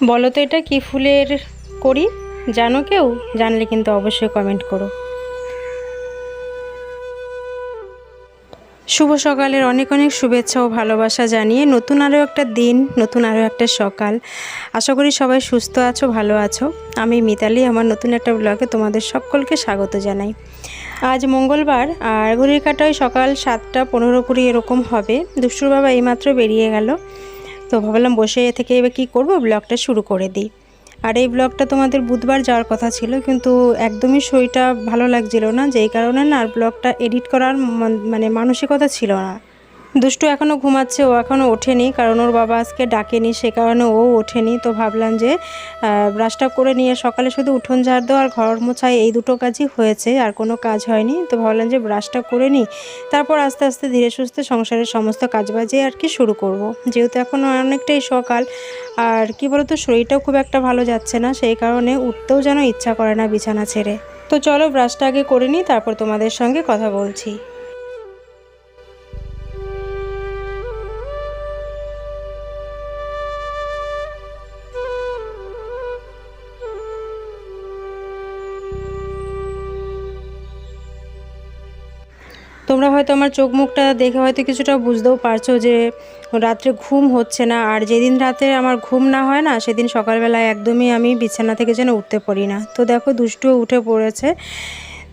বলো তো এটা কি ফুলের করি? জানো কেউ? জানলে কিন্তু অবশ্যই কমেন্ট করো। শুভ সকালের অনেক অনেক শুভেচ্ছা ও ভালোবাসা জানিয়ে নতুন আরও একটা দিন, নতুন আরও একটা সকাল। আশা করি সবাই সুস্থ আছো, ভালো আছো। আমি মিতালি, আমার নতুন একটা ব্লগে তোমাদের সকলকে স্বাগত জানাই। আজ মঙ্গলবার আর ঘড়ির কাঁটায় সকাল 7:15-20 এরকম হবে। দুষ্টুর বাবা এইমাত্র বেরিয়ে গেল, তো ভাবলাম বসে থেকে এবার কী করবো, ব্লগটা শুরু করে দিই। আর এই ব্লগটা তোমাদের বুধবার যাওয়ার কথা ছিল, কিন্তু একদমই শরীরটা ভালো লাগছিল না, যেই কারণে না আর ব্লগটা এডিট করার মানসিকতা ছিল না। দুষ্টু এখনও ঘুমাচ্ছে, ও এখনও ওঠেনি, কারণ ওর বাবা আজকে ডাকেনি, সে কারণে ও ওঠেনি। তো ভাবলাম যে ব্রাশটা করে নিয়ে সকালে শুধু উঠোন ঝাড় দেওয়া আর ঘর মোছাই, এই দুটো কাজই হয়েছে, আর কোনো কাজ হয়নি। তো ভাবলাম যে ব্রাশটা করে নিই, তারপর আস্তে আস্তে ধীরে সুস্থে সংসারের সমস্ত কাজবাজে আর কি শুরু করব। যেহেতু এখন অনেকটাই সকাল, আর কি বলতো শরীরটাও খুব একটা ভালো যাচ্ছে না, সেই কারণে উঠতেও যেন ইচ্ছা করে না বিছানা ছেড়ে। তো চলো ব্রাশটা আগে করে নিই, তারপর তোমাদের সঙ্গে কথা বলছি। তোমরা হয়তো আমার চোখ মুখটা দেখে হয়তো কিছুটা বুঝতেও পারছো যে রাত্রে ঘুম হচ্ছে না। আর যেদিন রাতে আমার ঘুম না হয় না, সেদিন সকালবেলায় একদমই আমি বিছানা থেকে যেন উঠতে পারি না। তো দেখো দুষ্টুও উঠে পড়েছে।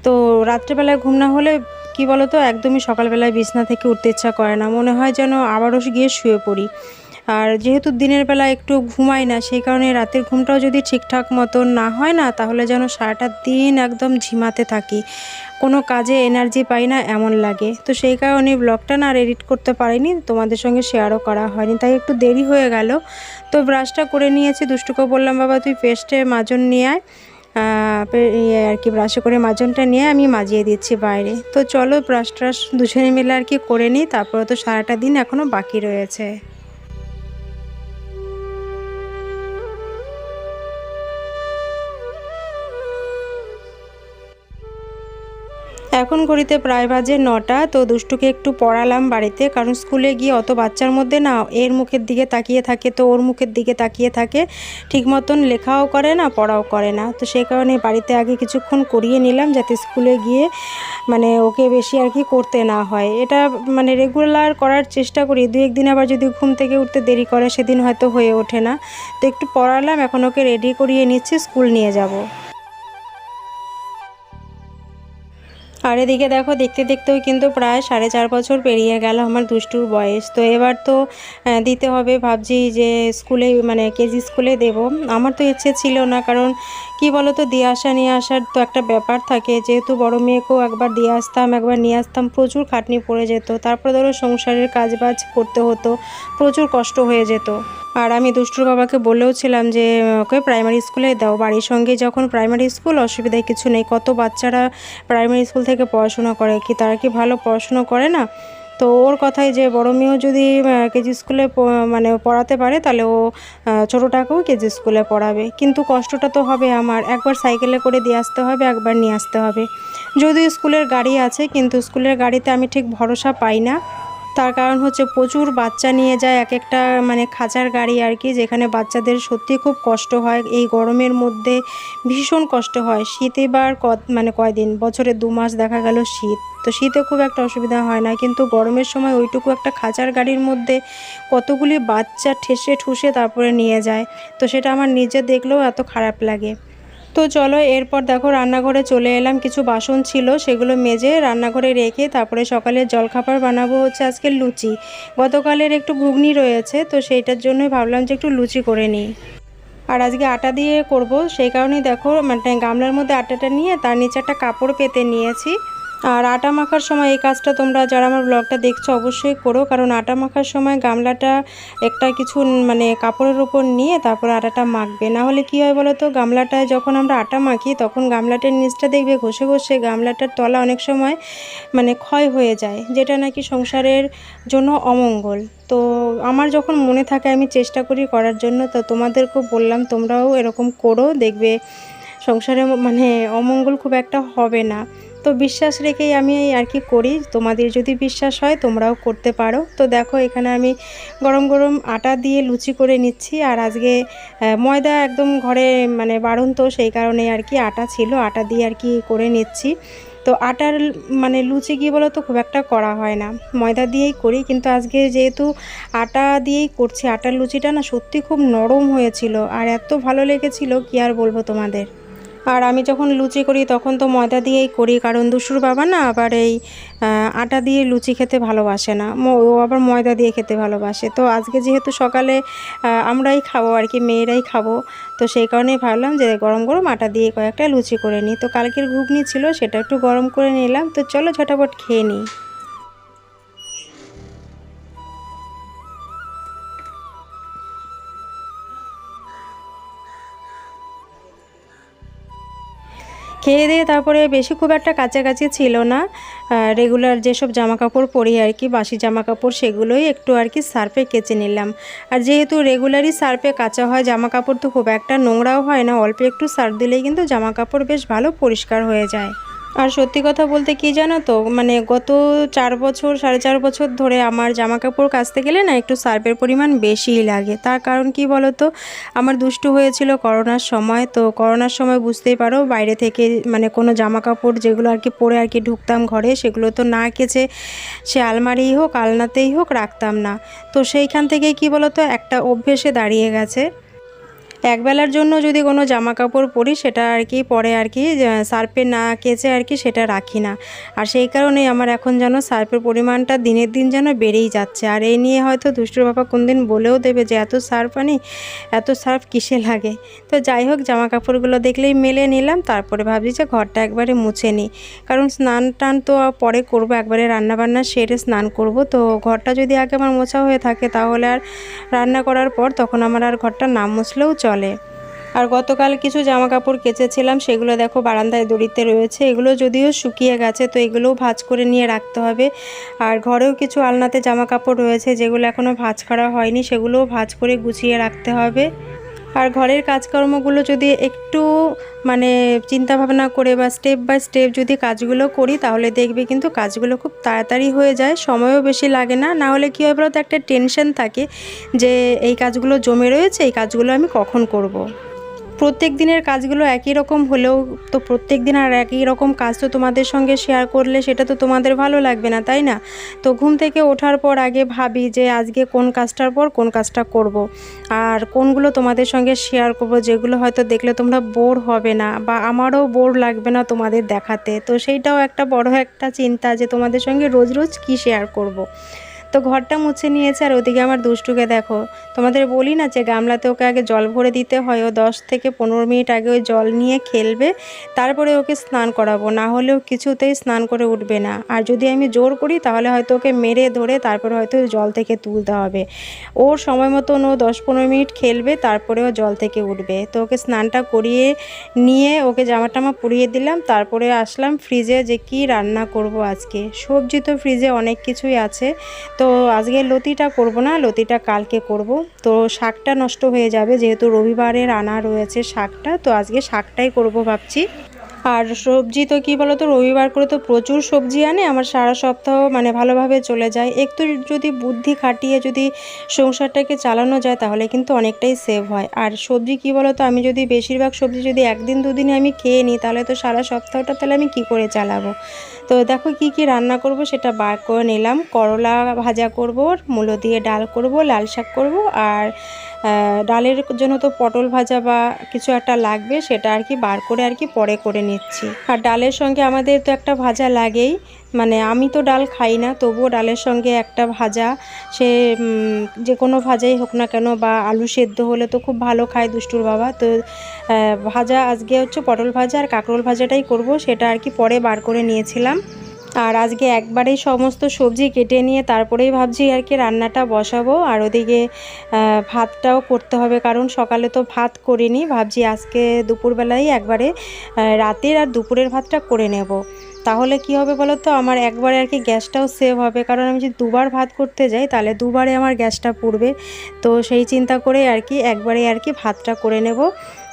তো রাত্রেবেলায় ঘুম না হলে কি বলো তো, একদমই সকালবেলায় বিছানা থেকে উঠতে ইচ্ছা করে না, মনে হয় যেন আবারও গিয়ে শুয়ে পড়ি। আর যেহেতু দিনের বেলা একটু ঘুমাই না, সেই কারণে রাতের ঘুমটাও যদি ঠিকঠাক মতন না হয় না, তাহলে যেন সারাটা দিন একদম ঝিমাতে থাকি, কোনো কাজে এনার্জি পাই না এমন লাগে। তো সেই কারণে ব্লগটা না আর এডিট করতে পারিনি, তোমাদের সঙ্গে শেয়ারও করা হয়নি, তাই একটু দেরি হয়ে গেল। তো ব্রাশটা করে নিয়েছি, দুষ্টুকে বললাম বাবা তুই পেস্টে মাজন নিয়ে আয়, আর কি ব্রাশে করে মাজনটা নিয়ে আমি মাজিয়ে দিচ্ছি বাইরে। তো চলো ব্রাশ ট্রাশ দুজনে মিলে আর কি করে নিই, তারপরে তো সারাটা দিন এখনও বাকি রয়েছে। এখন ঘড়িতে প্রায় বাজে 9টা। তো দুষ্টুকে একটু পড়ালাম বাড়িতে, কারণ স্কুলে গিয়ে অত বাচ্চার মধ্যে না এর মুখের দিকে তাকিয়ে থাকে, তো ওর মুখের দিকে তাকিয়ে থাকে, ঠিক মতন লেখাও করে না, পড়াও করে না। তো সেই কারণে বাড়িতে আগে কিছুক্ষণ করিয়ে নিলাম, যাতে স্কুলে গিয়ে ওকে বেশি আর কি করতে না হয়। এটা রেগুলার করার চেষ্টা করি, দু একদিন আবার যদি ঘুম থেকে উঠতে দেরি করে সেদিন হয়তো হয়ে ওঠে না। তো একটু পড়ালাম, এখন ওকে রেডি করিয়ে নিচ্ছি, স্কুল নিয়ে যাব। আর এদিকে দেখো দেখতে দেখতেও কিন্তু প্রায় 4.5 বছর পেরিয়ে গেল আমার দুষ্টুর বয়স। তো এবার তো দিতে হবে, ভাবছি যে স্কুলে কেজি স্কুলে দেব। আমার তো ইচ্ছে ছিল না, কারণ কি বলো তো দিয়ে আসা নিয়ে আসার তো একটা ব্যাপার থাকে, যেহেতু বড় মেয়েকেও একবার দিয়ে আসতাম একবার নিয়ে আসতাম, প্রচুর খাটনি পড়ে যেত, তারপরে ধরো সংসারের কাজবাজ করতে হতো, প্রচুর কষ্ট হয়ে যেত। আর আমি দুষ্টুর বাবাকে বলেও ছিলাম যে ওকে প্রাইমারি স্কুলে দাও, বাড়ির সঙ্গে যখন প্রাইমারি স্কুল, অসুবিধায় কিছু নেই। কত বাচ্চারা প্রাইমারি স্কুল থেকে পড়াশোনা করে, কি তারা কি ভালো পড়াশোনা করে না? তো ওর কথাই যে বড় মেয়েও যদি কেজি স্কুলে পড়াতে পারে, তাহলে ও ছোটোটাকেও কেজি স্কুলে পড়াবে। কিন্তু কষ্টটা তো হবে আমার, একবার সাইকেলে করে দিয়ে আসতে হবে, একবার নিয়ে আসতে হবে। যদিও স্কুলের গাড়ি আছে, কিন্তু স্কুলের গাড়িতে আমি ঠিক ভরসা পাই না। তার কারণ হচ্ছে প্রচুর বাচ্চা নিয়ে যায়, এক একটা খাঁচার গাড়ি আর কি, যেখানে বাচ্চাদের সত্যি খুব কষ্ট হয় এই গরমের মধ্যে, ভীষণ কষ্ট হয়। শীত এবার কয়দিন, বছরে 2 মাস দেখা গেল শীত, তো শীতে খুব একটা অসুবিধা হয় না, কিন্তু গরমের সময় ওইটুকু একটা খাঁচার গাড়ির মধ্যে কতগুলি বাচ্চা ঠেসে ঠুসে তারপরে নিয়ে যায়, তো সেটা আমার নিজে দেখলেও এত খারাপ লাগে। তো চলো এরপর দেখো রান্নাঘরে চলে এলাম, কিছু বাসন ছিল সেগুলো মেজে রান্নাঘরে রেখে তারপরে সকালের জলখাবার বানাবো হচ্ছে আজকে লুচি। গতকালের একটু ঘুগনি রয়েছে, তো সেইটার জন্যই ভাবলাম যে একটু লুচি করে নিই। আর আজকে আটা দিয়ে করব, সেই কারণেই দেখো গামলার মধ্যে আটাটা নিয়ে তার নিচে একটা কাপড় পেতে নিয়েছি। আর আটা মাখার সময় এই কাজটা তোমরা যারা আমার ব্লগটা দেখছো অবশ্যই করো, কারণ আটা মাখার সময় গামলাটা একটা কিছু কাপড়ের উপর নিয়ে তারপর আটাটা মাখবে, না হলে কী হয় বলো তো, গামলাটায় যখন আমরা আটা মাখি তখন গামলাটার নিচটা দেখবে ঘষে ঘষে গামলাটার তলা অনেক সময় ক্ষয় হয়ে যায়, যেটা নাকি সংসারের জন্য অমঙ্গল। তো আমার যখন মনে থাকে আমি চেষ্টা করি করার জন্য, তো তোমাদেরকেও বললাম তোমরাও এরকম করো, দেখবে সংসারে অমঙ্গল খুব একটা হবে না। তো বিশ্বাস রেখেই আমি আর কি করি। তোমাদের যদি বিশ্বাস হয় তোমরাও করতে পারো। তো দেখো এখানে আমি গরম গরম আটা দিয়ে লুচি করে নিচ্ছি। আর আজকে ময়দা একদম ঘরে মানে বাড়ন্ত, সেই কারণে আর কি আটা ছিল, আটা দিয়ে আর কি করে নিচ্ছি। তো আটার মানে লুচি কী বলো তো খুব একটা করা হয় না, ময়দা দিয়েই করি। কিন্তু আজকে যেহেতু আটা দিয়েই করছি, আটার লুচিটা না সত্যি খুব নরম হয়েছিল আর এত ভালো লেগেছিল কি আর বলবো তোমাদের। আর আমি যখন লুচি করি তখন তো ময়দা দিয়েই করি, কারণ দুষ্টুর বাবা না আবার এই আটা দিয়ে লুচি খেতে ভালোবাসে না, ও আবার ময়দা দিয়ে খেতে ভালোবাসে। তো আজকে যেহেতু সকালে আমরাই খাবো আর কি, মেয়েরাই খাবো, তো সেই কারণেই ভাবলাম যে গরম গরম আটা দিয়ে কয়েকটা লুচি করে নিই। তো কালকের ঘুগনি ছিল সেটা একটু গরম করে নিলাম। তো চলো ঝটাপট খেয়ে নিই। খেয়ে দিয়ে তারপরে বেশি খুব একটা কাছাকাছি ছিল না, রেগুলার যেসব জামাকাপড় পরি আর কি, বাসি জামাকাপড়, সেগুলোই একটু আর কি সার্ফে কেচে নিলাম। আর যেহেতু রেগুলারই সার্ফে কাচা হয় জামাকাপড়, তো খুব একটা নোংরাও হয় না, অল্প একটু সার্ফ দিলেই কিন্তু জামাকাপড় বেশ ভালো পরিষ্কার হয়ে যায়। আর সত্যি কথা বলতে কি জানো তো, মানে গত 4 বছর 4.5 বছর ধরে আমার জামাকাপড় কাচতে গেলে না একটু সার্ফের পরিমাণ বেশিই লাগে। তার কারণ কি বলো তো, আমার দুষ্টু হয়েছিল করোনার সময়। তো করোনার সময় বুঝতেই পারো বাইরে থেকে মানে কোনো জামাকাপড় যেগুলো আর কি পরে আর কি ঢুকতাম ঘরে, সেগুলো তো না কেচে সে আলমারিই হোক আলনাতেই হোক রাখতাম না। তো সেইখান থেকে কি বলো তো একটা অভ্যেসে দাঁড়িয়ে গেছে, একবেলার জন্য যদি কোনো জামা কাপড় পরি সেটা আর কি পরে আর কি সার্ফে না কেচে আর কি সেটা রাখি না। আর সেই কারণেই আমার এখন যেন সার্ফের পরিমাণটা দিনের দিন যেন বেড়েই যাচ্ছে। আর এই নিয়ে হয়তো দুষ্টুর বাবা কোনদিন বলেও দেবে যে এত সার্ফ আনি, এত সার্ফ কিসে লাগে। তো যাই হোক জামা কাপড়গুলো দেখলেই মেলে নিলাম, তারপরে ভাবছি যে ঘরটা একবারে মুছে নিই, কারণ স্নান টান তো পরে করব, একবারে রান্নাবান্না সেরে স্নান করব। তো ঘরটা যদি আগে আমার মোছা হয়ে থাকে তাহলে আর রান্না করার পর তখন আমার আর ঘরটা না মুছলেও চলে। আর গতকাল কিছু জামা কাপড় কেচেছিলাম, সেগুলো দেখো বারান্দায় দড়িতে রয়েছে, এগুলো যদিও শুকিয়ে গেছে, তো এগুলোও ভাঁজ করে নিয়ে রাখতে হবে। আর ঘরেও কিছু আলনাতে জামা কাপড় রয়েছে যেগুলো এখনও ভাঁজ করা হয়নি, সেগুলোও ভাঁজ করে গুছিয়ে রাখতে হবে। আর ঘরের কাজকর্মগুলো যদি একটু মানে চিন্তা ভাবনা করে বা স্টেপ বাই স্টেপ যদি কাজগুলো করি তাহলে দেখবে কিন্তু কাজগুলো খুব তাড়াতাড়ি হয়ে যায়, সময়ও বেশি লাগে না। না হলে কী হয় বলতো, একটা টেনশন থাকে যে এই কাজগুলো জমে রয়েছে, এই কাজগুলো আমি কখন করব। প্রত্যেক দিনের কাজগুলো একই রকম হলেও তো প্রত্যেক দিন আর একই রকম কাজ তো তোমাদের সঙ্গে শেয়ার করলে সেটা তো তোমাদের ভালো লাগবে না, তাই না? তো ঘুম থেকে ওঠার পর আগে ভাবি যে আজকে কোন কাজটার পর কোন কাজটা করব, আর কোনগুলো তোমাদের সঙ্গে শেয়ার করব যেগুলো হয়তো দেখলে তোমরা বোর হবে না বা আমারও বোর লাগবে না তোমাদের দেখাতে। তো সেইটাও একটা বড় একটা চিন্তা যে তোমাদের সঙ্গে রোজ রোজ কী শেয়ার করব। তো ঘরটা মুছে নিয়েছে। আর ওদিকে আমার দুষ্টুকে দেখো, তোমাদের বলি না যে গামলাতে ওকে আগে জল ভরে দিতে হয়, ও 10 থেকে 15 মিনিট আগে ওই জল নিয়ে খেলবে, তারপরে ওকে স্নান করাবো, না হলেও কিছুতেই স্নান করে উঠবে না। আর যদি আমি জোর করি তাহলে হয়তো ওকে মেরে ধরে তারপরে হয়তো জল থেকে তুলতে হবে। ওর সময় মতন ও 10-15 মিনিট খেলবে, তারপরে ও জল থেকে উঠবে। তো ওকে স্নানটা করিয়ে নিয়ে ওকে জামা টামা পরিয়ে দিলাম, তারপরে আসলাম ফ্রিজে যে কি রান্না করব আজকে। সবজি তো ফ্রিজে অনেক কিছুই আছে, তো আজকে লতিটা করব না, লতিটা কালকে করব। তো শাকটা নষ্ট হয়ে যাবে, যেহেতু রবিবারের আনা রয়েছে শাকটা, তো আজকে শাকটাই করব ভাবছি। আর সবজি তো কী বলো তো, রবিবার করে তো প্রচুর সবজি আনে, আমার সারা সপ্তাহ মানে ভালোভাবে চলে যায়। একটু যদি বুদ্ধি খাটিয়ে যদি সংসারটাকে চালানো যায় তাহলে কিন্তু অনেকটাই সেভ হয়। আর সবজি কী বলো তো, আমি যদি বেশিরভাগ সবজি যদি একদিন দুদিনে আমি খেয়ে নিই তাহলে তো সারা সপ্তাহটা তাহলে আমি কী করে চালাবো। তো দেখো কি কি রান্না করব সেটা বার করে নিলাম। করলা ভাজা করব, মূলো দিয়ে ডাল করব, লাল শাক করব, আর ডালের জন্য তো পটল ভাজা বা কিছু একটা লাগবে, সেটা আর কি বার করে আর কি পরে করে নিচ্ছি। আর ডালের সঙ্গে আমাদের তো একটা ভাজা লাগেই, মানে আমি তো ডাল খাই না, তবুও ডালের সঙ্গে একটা ভাজা, সে যে কোনো ভাজাই হোক না কেন, বা আলু সেদ্ধ হলে তো খুব ভালো খায় দুষ্টুর বাবা। তো ভাজা আজকে হচ্ছে পটল ভাজা আর কাঁকরোল ভাজাটাই করব, সেটা আর কি পরে বার করে নিয়েছিলাম। আর আজকে একবারেই সমস্ত সবজি কেটে নিয়ে তারপরেই ভাবছি আর কি রান্নাটা বসাবো। আর ওদিকে ভাতটাও করতে হবে, কারণ সকালে তো ভাত করিনি, ভাবছি আজকে দুপুরবেলায় একবারে রাতের আর দুপুরের ভাতটা করে নেব। তাহলে কি হবে বলো তো, আমার একবারে আর কি গ্যাসটাও সেভ হবে, কারণ আমি যদি দুবার ভাত করতে যাই তাহলে দুবারে আমার গ্যাসটা পুড়বে। তো সেই চিন্তা করে আর কি একবারে আর কি ভাতটা করে নেব।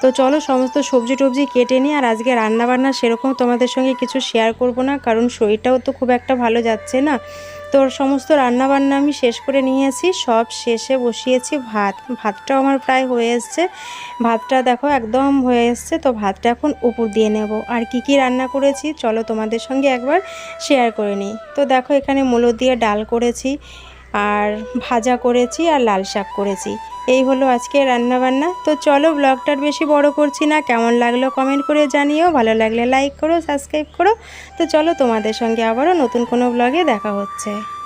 তো চলো সমস্ত সবজি টবজি কেটে নিই। আর আজকে রান্নাবান্না সেরকম তোমাদের সঙ্গে কিছু শেয়ার করব না, কারণ শরীরটাও তো খুব একটা ভালো যাচ্ছে না। তো সমস্ত রান্নাবান্না আমি শেষ করে নিয়েছি, সব শেষে বসিয়েছি ভাতটাও আমার প্রায় হয়ে এসছে। ভাতটা দেখো একদম হয়ে এসছে, তো ভাতটা এখন উপর দিয়ে নেব। আর কি কি রান্না করেছি চলো তোমাদের সঙ্গে একবার শেয়ার করে নিই। তো দেখো এখানে মূলো দিয়ে ডাল করেছি, আর ভাজা করেছি, আর লাল শাক করেছি। এই হলো আজকে রান্নাবান্না। তো চলো ব্লগটার বেশি বড় করছি না, কেমন লাগলো কমেন্ট করে জানিও, ভালো লাগলে লাইক করো, সাবস্ক্রাইব করো। তো চলো তোমাদের সঙ্গে আবারও নতুন কোনো ব্লগে দেখা হচ্ছে।